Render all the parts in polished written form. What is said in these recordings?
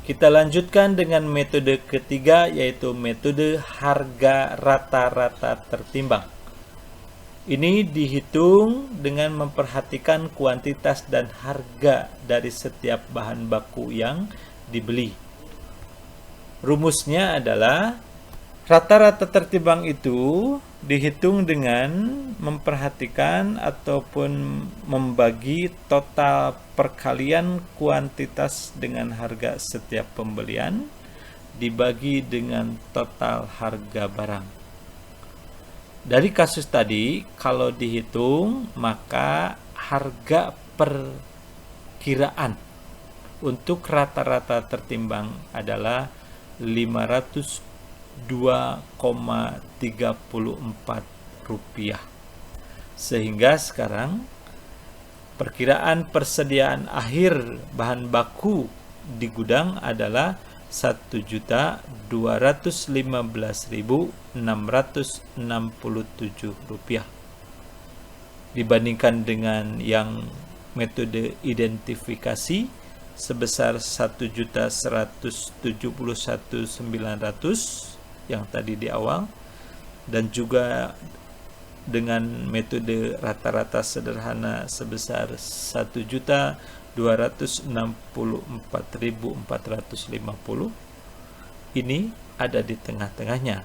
Kita lanjutkan dengan metode ketiga, yaitu metode harga rata-rata tertimbang. Ini dihitung dengan memperhatikan kuantitas dan harga dari setiap bahan baku yang dibeli. Rumusnya adalah rata-rata tertimbang itu dihitung dengan memperhatikan ataupun membagi total perkalian kuantitas dengan harga setiap pembelian dibagi dengan total harga barang. Dari kasus tadi, kalau dihitung, maka harga perkiraan untuk rata-rata tertimbang adalah 502,34 rupiah. Sehingga sekarang perkiraan persediaan akhir bahan baku di gudang adalah 1.215.667 rupiah. Dibandingkan dengan yang metode identifikasi sebesar 1.171.900 yang tadi di awal, dan juga dengan metode rata-rata sederhana sebesar 1.264.450. Ini ada di tengah-tengahnya.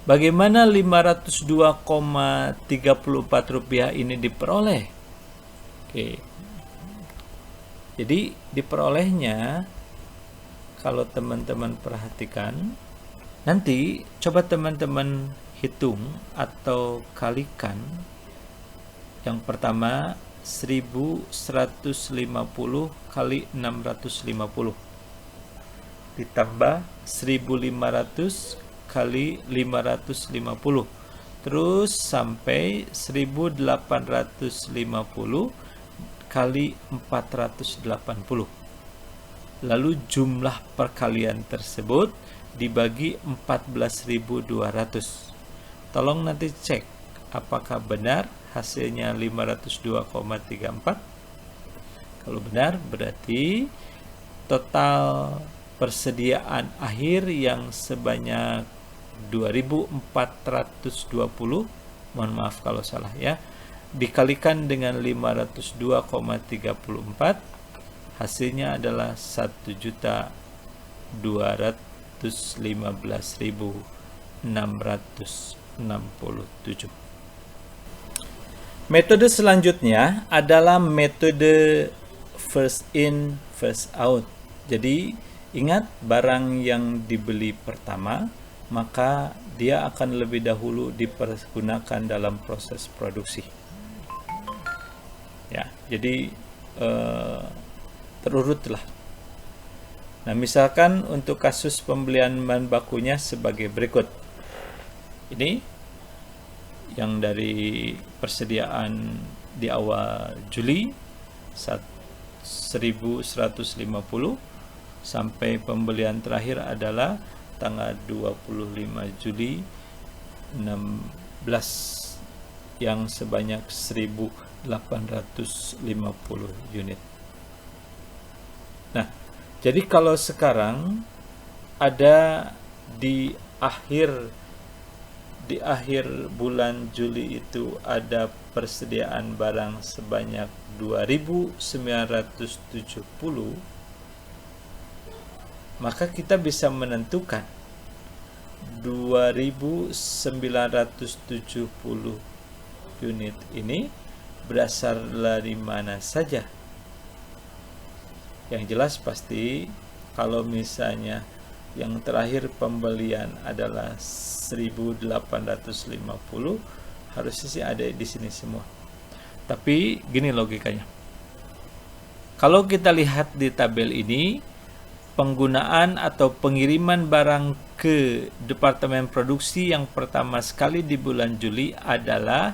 Bagaimana 502,34 rupiah ini diperoleh? Oke. Jadi diperolehnya, kalau teman-teman perhatikan, nanti coba teman-teman hitung atau kalikan. Yang pertama 1150 kali 650 ditambah 1500 kali 550 terus sampai 1850 kali 480. Lalu jumlah perkalian tersebut dibagi 14.200. Tolong nanti cek apakah benar hasilnya 502,34. Kalau benar, berarti total persediaan akhir yang sebanyak 2.420, mohon maaf kalau salah ya, dikalikan dengan 502,34, hasilnya adalah 1.215.667. Metode selanjutnya adalah metode first in, first out. Jadi ingat, barang yang dibeli pertama, maka dia akan lebih dahulu dipergunakan dalam proses produksi. Ya, jadi terurutlah. Nah, misalkan untuk kasus pembelian bahan bakunya sebagai berikut. Ini yang dari persediaan di awal Juli 1.150 sampai pembelian terakhir adalah tanggal 25 Juli 16 yang sebanyak 1.850 unit. Nah, jadi kalau sekarang ada di akhir bulan Juli itu ada persediaan barang sebanyak 2.970, maka kita bisa menentukan 2.970 unit ini berasal dari mana saja. Yang jelas pasti kalau misalnya yang terakhir pembelian adalah 1.850, harusnya sih ada di sini semua. Tapi gini logikanya. Kalau kita lihat di tabel ini, penggunaan atau pengiriman barang ke departemen produksi yang pertama sekali di bulan Juli adalah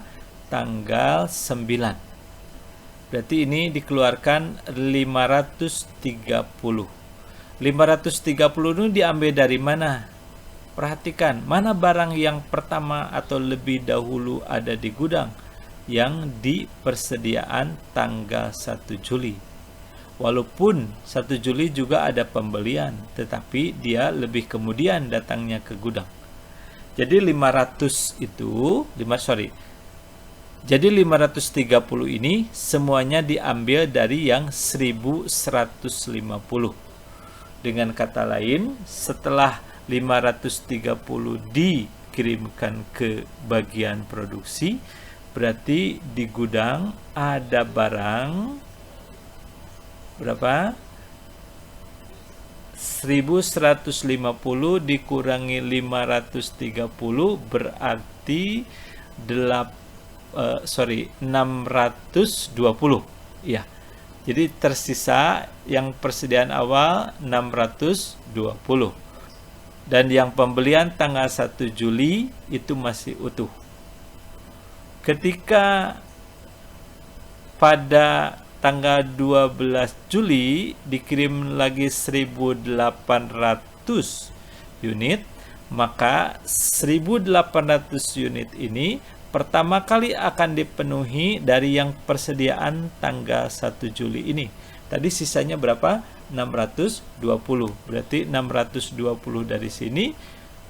tanggal 9. Berarti ini dikeluarkan 530. 530 itu diambil dari mana? Perhatikan, mana barang yang pertama atau lebih dahulu ada di gudang yang di persediaan tanggal 1 Juli. Walaupun 1 Juli juga ada pembelian, tetapi dia lebih kemudian datangnya ke gudang. Jadi 500 itu, jadi 530 ini semuanya diambil dari yang 1150. Dengan kata lain, setelah 530 dikirimkan ke bagian produksi, berarti di gudang ada barang berapa? 1150 dikurangi 530 berarti 620. Ya. Jadi tersisa yang persediaan awal 620. Dan yang pembelian tanggal 1 Juli itu masih utuh. Ketika pada tanggal 12 Juli dikirim lagi 1.800 unit, maka 1.800 unit ini pertama kali akan dipenuhi dari yang persediaan tanggal 1 Juli ini. Tadi sisanya berapa? 620. Berarti 620 dari sini.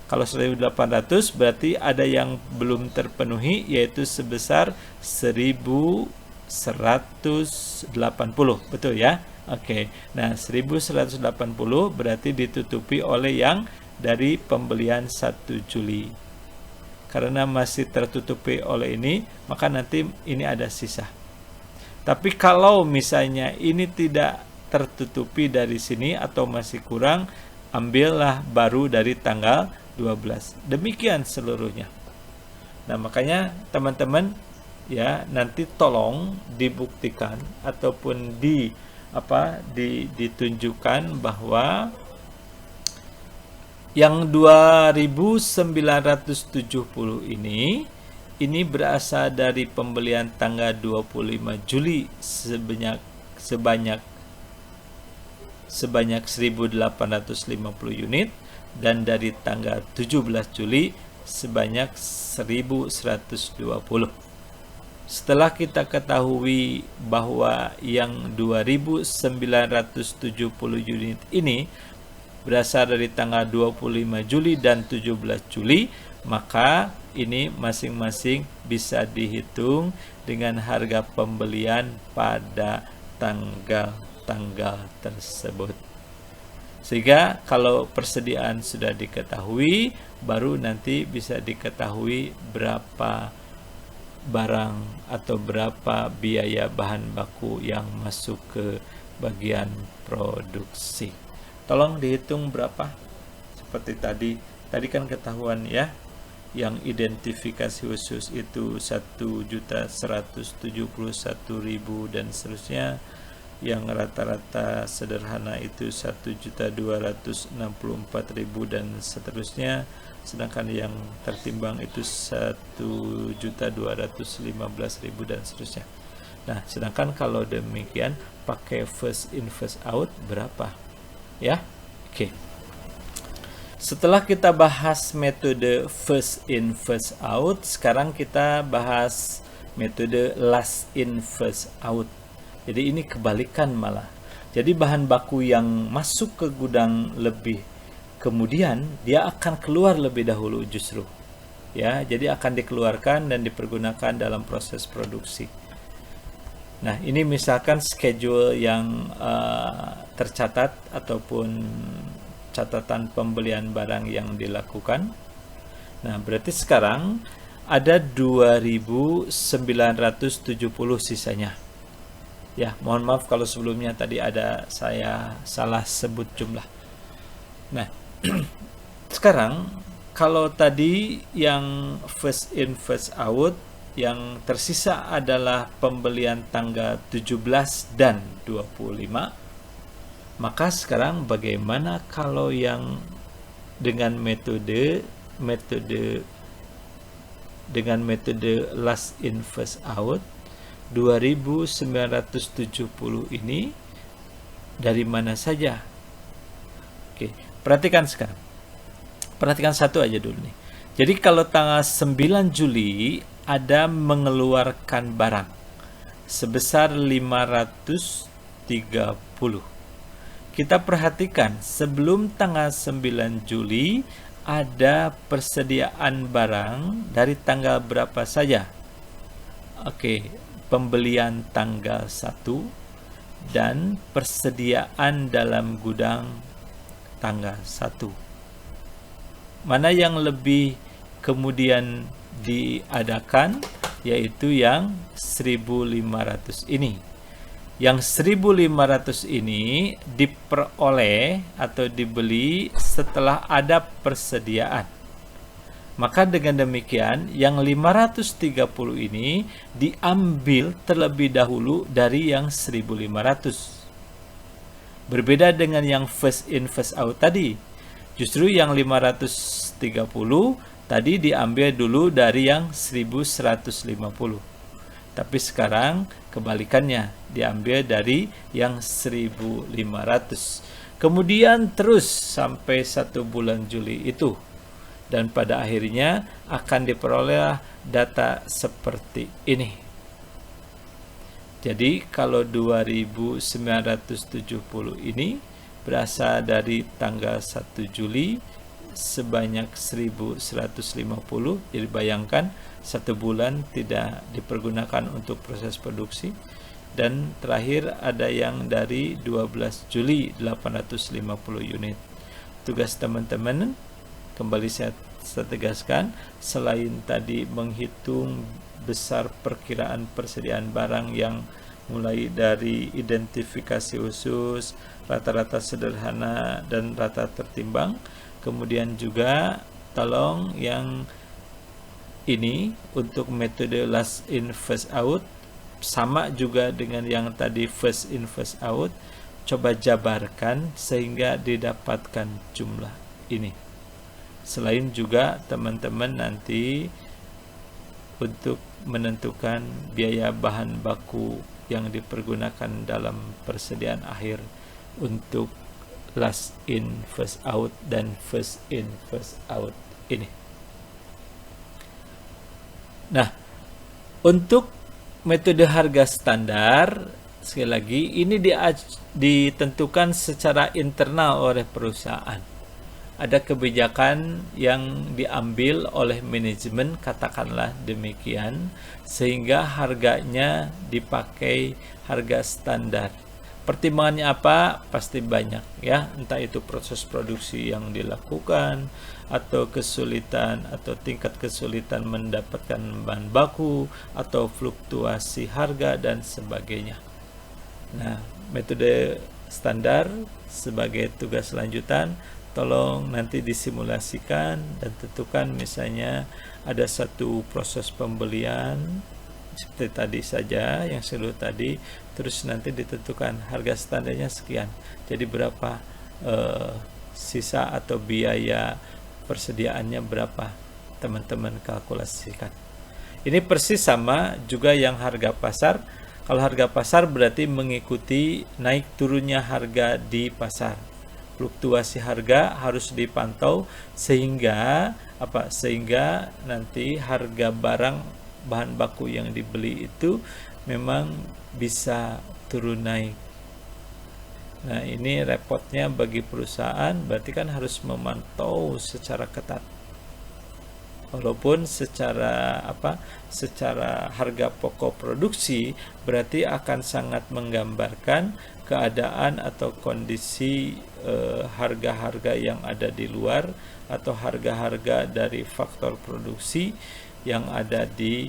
Kalau 1.800 berarti ada yang belum terpenuhi, yaitu sebesar 1.180. Betul ya? Oke. Nah, 1.180 berarti ditutupi oleh yang dari pembelian 1 Juli. Karena masih tertutupi oleh ini, maka nanti ini ada sisa. Tapi kalau misalnya ini tidak tertutupi dari sini atau masih kurang, ambillah baru dari tanggal 12. Demikian seluruhnya. Nah, makanya teman-teman ya, nanti tolong dibuktikan ataupun ditunjukkan bahwa yang 2.970 ini berasal dari pembelian tanggal 25 Juli sebanyak 1.850 unit, dan dari tanggal 17 Juli sebanyak 1.120. Setelah kita ketahui bahwa yang 2.970 unit ini berasal dari tanggal 25 Juli dan 17 Juli, maka ini masing-masing bisa dihitung dengan harga pembelian pada tanggal-tanggal tersebut. Sehingga kalau persediaan sudah diketahui, baru nanti bisa diketahui berapa barang atau berapa biaya bahan baku yang masuk ke bagian produksi. Tolong dihitung berapa. Seperti tadi kan ketahuan ya, yang identifikasi khusus itu 1.171.000 dan seterusnya. Yang rata-rata sederhana itu 1.264.000 dan seterusnya. Sedangkan yang tertimbang itu 1.215.000 dan seterusnya. Nah, sedangkan kalau demikian pakai first in first out berapa? Ya, oke. Setelah kita bahas metode first in first out, sekarang kita bahas metode last in first out. Jadi ini kebalikan malah. Jadi bahan baku yang masuk ke gudang lebih kemudian, dia akan keluar lebih dahulu justru. Ya, jadi akan dikeluarkan dan dipergunakan dalam proses produksi. Nah, ini misalkan schedule yang tercatat ataupun catatan pembelian barang yang dilakukan. Nah, berarti sekarang ada 2.970 sisanya. Ya, mohon maaf kalau sebelumnya tadi ada saya salah sebut jumlah. Nah, sekarang kalau tadi yang first in first out, yang tersisa adalah pembelian tanggal 17 dan 25. Maka sekarang bagaimana kalau yang dengan metode last in first out, 2.970 ini dari mana saja? Oke, perhatikan sekarang. Perhatikan satu aja dulu nih. Jadi kalau tanggal 9 Juli ada mengeluarkan barang sebesar 500 Kita perhatikan sebelum tanggal 9 Juli ada persediaan barang dari tanggal berapa saja? Oke, pembelian tanggal 1 dan persediaan dalam gudang tanggal 1. Mana yang lebih kemudian diadakan, yaitu yang 1.500 ini. Yang 1.500 ini diperoleh atau dibeli setelah ada persediaan. Maka dengan demikian yang 530 ini diambil terlebih dahulu dari yang 1.500. Berbeda dengan yang first in first out tadi. Justru yang 530 tadi diambil dulu dari yang 1.150. Tapi sekarang kebalikannya, diambil dari yang 1.500. Kemudian terus sampai 1 bulan Juli itu. Dan pada akhirnya akan diperoleh data seperti ini. Jadi kalau 2.970 ini berasal dari tanggal 1 Juli sebanyak 1.150. Jadi bayangkan 1 bulan tidak dipergunakan untuk proses produksi. Dan terakhir ada yang dari 12 Juli 850 unit. Tugas teman-teman, kembali saya tegaskan, selain tadi menghitung besar perkiraan persediaan barang yang mulai dari identifikasi khusus, rata-rata sederhana, dan rata tertimbang, kemudian juga tolong yang ini untuk metode last in first out sama juga dengan yang tadi first in first out, coba jabarkan sehingga didapatkan jumlah ini. Selain juga teman-teman nanti untuk menentukan biaya bahan baku yang dipergunakan dalam persediaan akhir untuk last in first out dan first in first out ini. Nah, untuk metode harga standar, sekali lagi ini ditentukan secara internal oleh perusahaan. Ada kebijakan yang diambil oleh manajemen, katakanlah demikian, sehingga harganya dipakai harga standar. Pertimbangannya apa? Pasti banyak ya, entah itu proses produksi yang dilakukan, atau kesulitan atau tingkat kesulitan mendapatkan bahan baku, atau fluktuasi harga dan sebagainya. Nah, metode standar sebagai tugas lanjutan, tolong nanti disimulasikan dan tentukan misalnya ada satu proses pembelian seperti tadi saja yang seluruh tadi, terus nanti ditentukan harga standarnya sekian, jadi berapa sisa atau biaya persediaannya berapa, teman-teman kalkulasikan. Ini persis sama juga yang harga pasar. Kalau harga pasar berarti mengikuti naik turunnya harga di pasar. Fluktuasi harga harus dipantau sehingga apa? Sehingga nanti harga barang bahan baku yang dibeli itu memang bisa turun naik. Nah, ini repotnya bagi perusahaan, berarti kan harus memantau secara ketat. Walaupun secara secara harga pokok produksi berarti akan sangat menggambarkan keadaan atau kondisi harga-harga yang ada di luar atau harga-harga dari faktor produksi yang ada di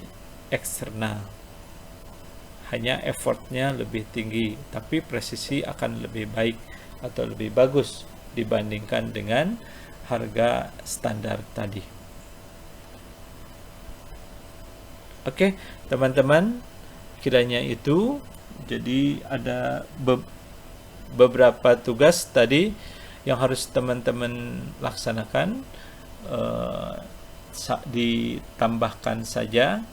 eksternal. Hanya effortnya lebih tinggi, tapi presisi akan lebih baik atau lebih bagus dibandingkan dengan harga standar tadi. Oke, teman-teman, kiranya itu. Jadi ada beberapa tugas tadi yang harus teman-teman laksanakan. Ditambahkan saja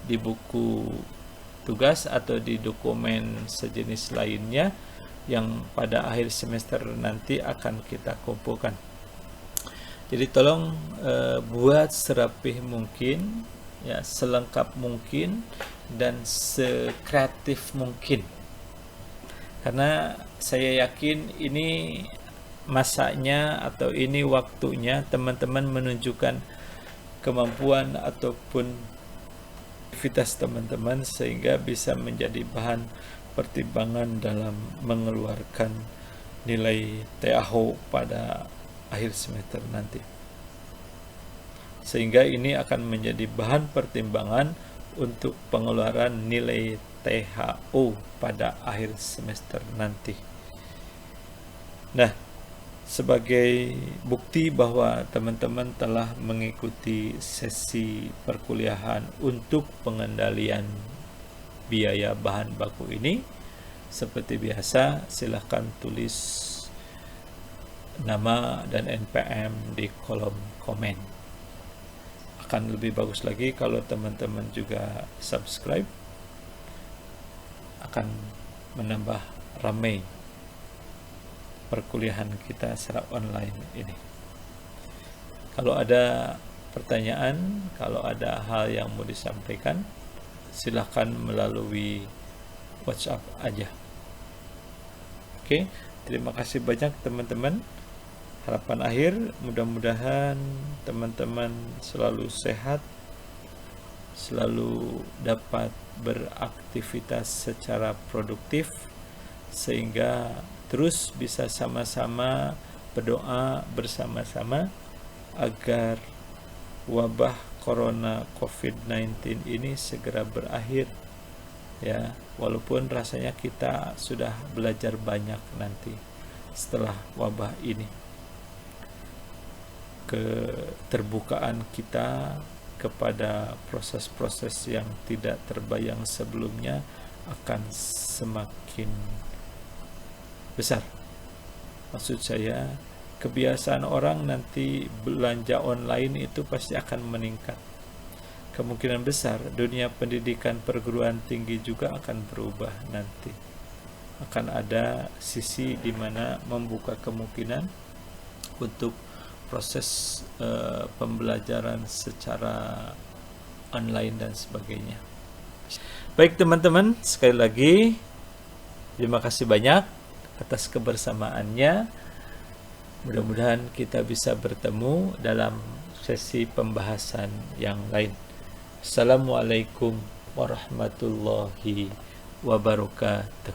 di buku tugas atau di dokumen sejenis lainnya yang pada akhir semester nanti akan kita kumpulkan. Jadi tolong buat serapih mungkin, ya, selengkap mungkin dan sekreatif mungkin. Karena saya yakin ini masanya atau ini waktunya teman-teman menunjukkan kemampuan ataupun aktivitas teman-teman sehingga bisa menjadi bahan pertimbangan dalam mengeluarkan nilai TAH pada akhir semester nanti. Sehingga ini akan menjadi bahan pertimbangan untuk pengeluaran nilai THO pada akhir semester nanti. Nah, sebagai bukti bahwa teman-teman telah mengikuti sesi perkuliahan untuk pengendalian biaya bahan baku ini, seperti biasa silahkan tulis nama dan NPM di kolom komen. Akan lebih bagus lagi kalau teman-teman juga subscribe, akan menambah ramai perkuliahan kita secara online ini. Kalau ada pertanyaan, kalau ada hal yang mau disampaikan, silahkan melalui WhatsApp aja. Oke, terima kasih banyak teman-teman. Harapan akhir, mudah-mudahan teman-teman selalu sehat, selalu dapat beraktivitas secara produktif, sehingga terus bisa sama-sama berdoa bersama-sama agar wabah corona COVID-19 ini segera berakhir, ya, walaupun rasanya kita sudah belajar banyak nanti setelah wabah ini. Keterbukaan kita kepada proses-proses yang tidak terbayang sebelumnya akan semakin besar. Maksud saya, kebiasaan orang nanti belanja online itu pasti akan meningkat. Kemungkinan besar dunia pendidikan perguruan tinggi juga akan berubah nanti. Akan ada sisi di mana membuka kemungkinan untuk proses pembelajaran secara online dan sebagainya. Baik teman-teman, sekali lagi terima kasih banyak atas kebersamaannya. Mudah-mudahan kita bisa bertemu dalam sesi pembahasan yang lain. Assalamualaikum warahmatullahi wabarakatuh.